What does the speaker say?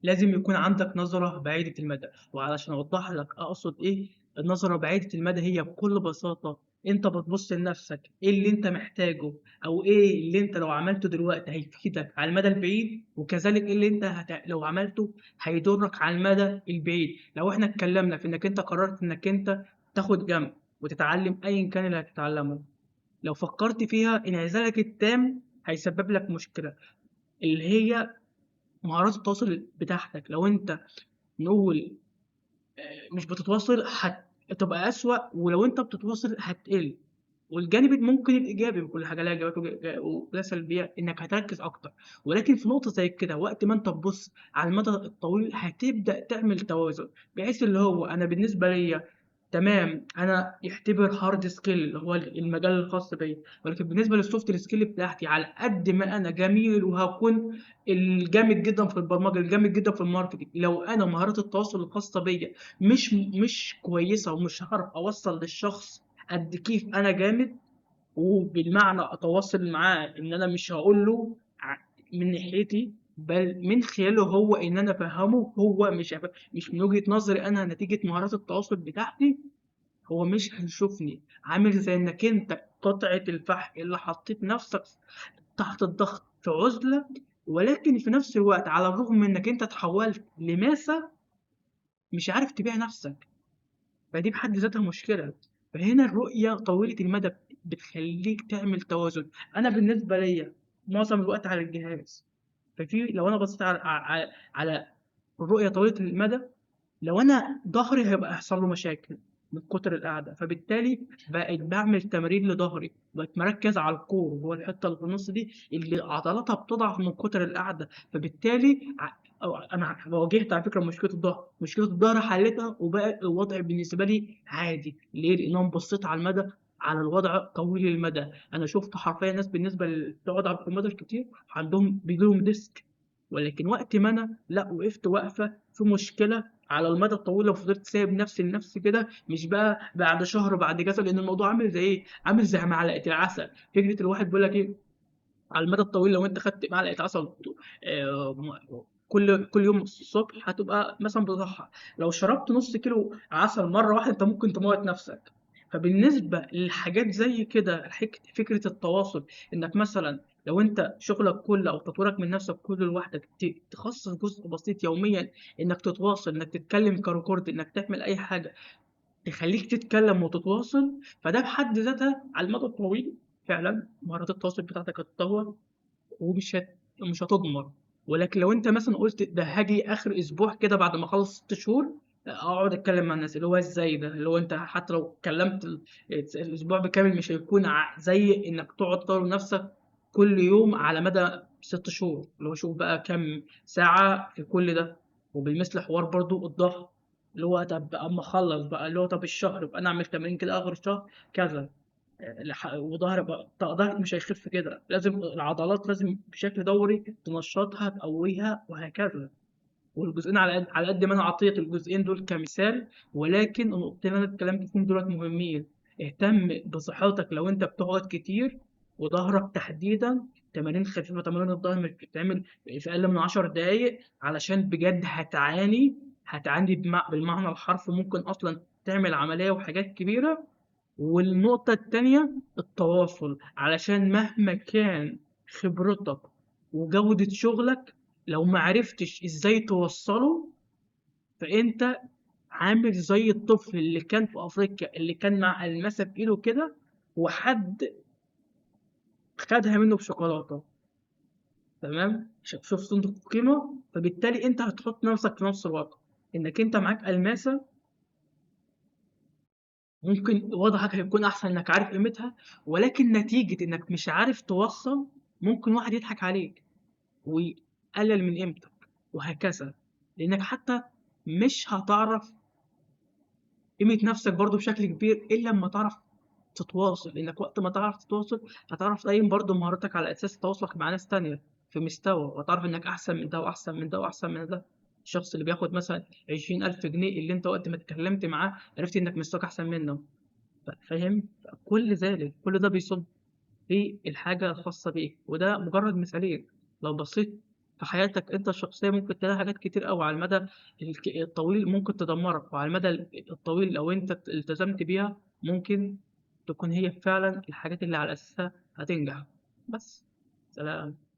لازم يكون عندك نظرة بعيدة المدى، وعلشان أوضح لك أقصد إيه النظرة بعيدة المدى، هي بكل بساطة أنت بتبص لنفسك إيه اللي أنت محتاجه، أو إيه اللي أنت لو عملته دلوقتي هيفيدك على المدى البعيد، وكذلك إيه اللي أنت لو عملته هيضرك على المدى البعيد. لو إحنا اتكلمنا في إنك أنت قررت إنك أنت تاخد جنب وتتعلم أيا كان اللي هتتعلمه، لو فكرت فيها انعزالك التام هيسبب لك مشكلة، اللي هي مهارات التواصل بتاعتك. لو انت نقول مش بتتواصل هتبقى أسوأ، ولو انت بتتواصل هتقل. والجانب ممكن الإيجابي، وكل حاجة لها إيجابيات ولا سلبيات، إنك هتركز أكتر. ولكن في نقطة زي كده وقت ما أنت تبص على المدى الطويل هتبدأ تعمل توازن، بحيث اللي هو أنا بالنسبة ليا تمام، أنا يعتبر هارد سكيل اللي هو المجال الخاص بيا، ولكن بالنسبة للسوفت سكيل بتاعتي على قد ما أنا جميل وهكون الجامد جدا في البرمجة، الجامد جدا في الماركتنج، لو أنا مهارات التواصل الخاصة بيا مش كويسة ومش هعرف أوصل للشخص قد كيف أنا جامد، وبالمعنى أتواصل معاه إن أنا مش هقول له من ناحيتي، بل من خلاله هو إن أنا أفهمه هو مش من وجهة نظري أنا نتيجة مهارات التواصل بتاعتي، هو مش هيشوفني عامل زي إنك أنت قطعة الفحم اللي حطيت نفسك تحت الضغط في عزلة، ولكن في نفس الوقت على الرغم من إنك أنت اتحولت لماسة مش عارف تبيع نفسك، فدي بحد ذاتها مشكلة. فهنا الرؤية طويلة المدى بتخليك تعمل توازن. أنا بالنسبة ليا معظم الوقت على الجهاز، لو أنا بصيت على الرؤية طويلة المدى، لو أنا ضهري هيبقى يحصل له مشاكل من كتر القعدة، فبالتالي بقيت بعمل تمارين لضهري، بقيت مركز على الكور، هو الحتة اللي في النص دي اللي عضلاتها بتضعف من كتر القعدة، فبالتالي أنا واجهت على فكرة مشكلة الضهر، مشكلة الضهر حلتها وبقى الوضع بالنسبة لي عادي. ليه؟ لأن أنا بصيت على المدى، على الوضع طويل المدى. أنا شفت حرفيا ناس بالنسبة اللي بتقعد على الكمبيوتر كتير عندهم بيجيلهم ديسك، ولكن وقت ما أنا لأ وقفت وقفة في مشكلة على المدى الطويل، لو فضلت سايب نفسي لنفسي كده مش بقى بعد شهر بعد كذا، لان الموضوع عامل زي ايه، عامل زي معلقه العسل. فكره الواحد بيقول لك ايه، على المدى الطويل لو انت خدت معلقه عسل كل يوم الصبح هتبقى مثلا بتصحى، لو شربت نص كيلو عسل مره واحده انت ممكن تموت نفسك. فبالنسبه للحاجات زي كده فكره التواصل، انك مثلا لو انت شغلك كله او تطويرك من نفسك كله لوحدك تخصص جزء بسيط يوميا انك تتواصل، انك تتكلم كريكورد، انك تعمل اي حاجه تخليك تتكلم وتتواصل، فده بحد ذاتها على المدى الطويل فعلا مهارات التواصل بتاعتك هتتطور مش هتضمر. ولكن لو انت مثلا قلت ده هاجي اخر اسبوع كده بعد ما اخلص 6 شهور اقعد اتكلم مع الناس، اللي هو ازاي ده، اللي هو انت حتى لو اتكلمت الاسبوع بكامل مش هيكون زي انك تقعد تطور نفسك كل يوم على مدى 6 شهور، اللي هو شوف بقى كام ساعة في كل ده. وبالمثل حوار برضو الضغط، اللي هو طب اما اخلص بقى اللي هو طب الشهر بقى انا اعمل تمرين كده اخر الشهر كذا، وظهر بقى ظهرك مش هيخف كده، لازم العضلات لازم بشكل دوري تنشطها تقويها وهكذا. والجزئين على قد ما انا عطيت الجزئين دول كمثال، ولكن النقطتين اللي انا اتكلمت فيهم دولت مهمين. اهتم بصحتك لو انت بتقعد كتير، وظهرك تحديدا تمارين خفيفة، تمارين الظهر مش بتتعمل في أقل من 10 دقايق، علشان بجد هتعاني بالمعنى الحرفي، ممكن أصلا تعمل عملية وحاجات كبيرة. والنقطة التانية التواصل، علشان مهما كان خبرتك وجودة شغلك لو معرفتش ازاي توصله، فانت عامل زي الطفل اللي كان في افريقيا اللي كان مع المسة في ايده كده وحد خدها منه بشوكولاتة، تمام، شوف صندوق القيمة. فبالتالي انت هتحط نفسك في نفس الوضع، انك انت معاك الماسة، ممكن وضعك هيكون احسن انك عارف قيمتها، ولكن نتيجة انك مش عارف توصل ممكن واحد يضحك عليك ويقلل من قيمتك وهكذا، لانك حتى مش هتعرف قيمة نفسك برضو بشكل كبير الا لما تعرف تتواصل، لانك وقت ما تعرف تتواصل هتعرف تقيم برضو مهاراتك على اساس تواصلك مع ناس تانية في مستوى، وهتعرف انك احسن من ده واحسن من ده واحسن من ده. الشخص اللي بياخد مثلا 20,000 جنيه اللي انت وقت ما اتكلمت معاه عرفت انك مستواك احسن منه، فاهم؟ كل ذلك كل ده بيصب في الحاجة الخاصة بيك، وده مجرد مثالين. لو بصيت في حياتك أنت الشخصية ممكن تلاقي حاجات كتير أوي على المدى الطويل ممكن تدمّرك، وعلى المدى الطويل لو أنت التزمت بيها ممكن تكون هي فعلًا الحاجات اللي على أساسها هتنجح. بس. سلام.